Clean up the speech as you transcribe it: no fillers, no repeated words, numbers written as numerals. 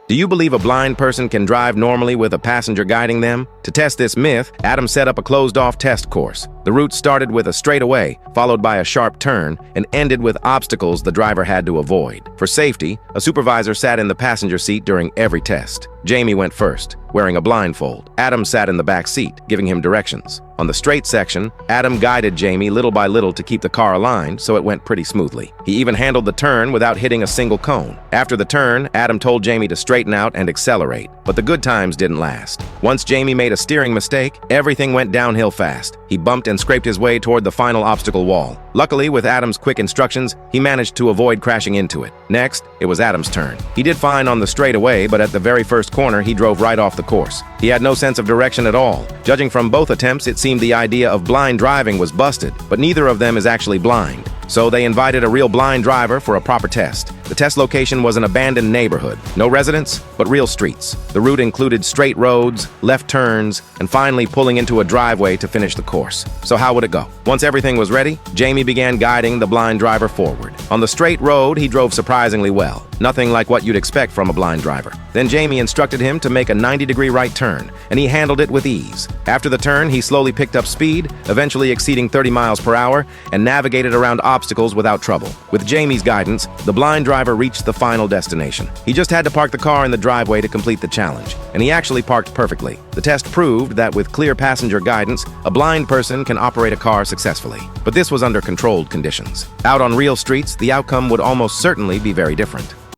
Do you believe a blind person can drive normally with a passenger guiding them? To test this myth, Adam set up a closed-off test course. The route started with a straightaway, followed by a sharp turn, and ended with obstacles the driver had to avoid. For safety, a supervisor sat in the passenger seat during every test. Jamie went first, wearing a blindfold. Adam sat in the back seat, giving him directions. On the straight section, Adam guided Jamie little by little to keep the car aligned, so it went pretty smoothly. He even handled the turn without hitting a single cone. After the turn, Adam told Jamie to straighten out and accelerate, but the good times didn't last. Once Jamie made a steering mistake, everything went downhill fast. He bumped and scraped his way toward the final obstacle wall. Luckily, with Adam's quick instructions, he managed to avoid crashing into it. Next, it was Adam's turn. He did fine on the straightaway, but at the very first corner, he drove right off the course. He had no sense of direction at all. Judging from both attempts, it seemed the idea of blind driving was busted, but neither of them is actually blind. So they invited a real blind driver for a proper test. The test location was an abandoned neighborhood. No residents, but real streets. The route included straight roads, left turns, and finally pulling into a driveway to finish the course. So how would it go? Once everything was ready, Jamie began guiding the blind driver forward. On the straight road, he drove surprisingly well. Nothing like what you'd expect from a blind driver. Then Jamie instructed him to make a 90-degree right turn, and he handled it with ease. After the turn, he slowly picked up speed, eventually exceeding 30 miles per hour, and navigated around obstacles without trouble. With Jamie's guidance, the blind driver reached the final destination. He just had to park the car in the driveway to complete the challenge, and he actually parked perfectly. The test proved that with clear passenger guidance, a blind person can operate a car successfully. But this was under controlled conditions. Out on real streets, the outcome would almost certainly be very different.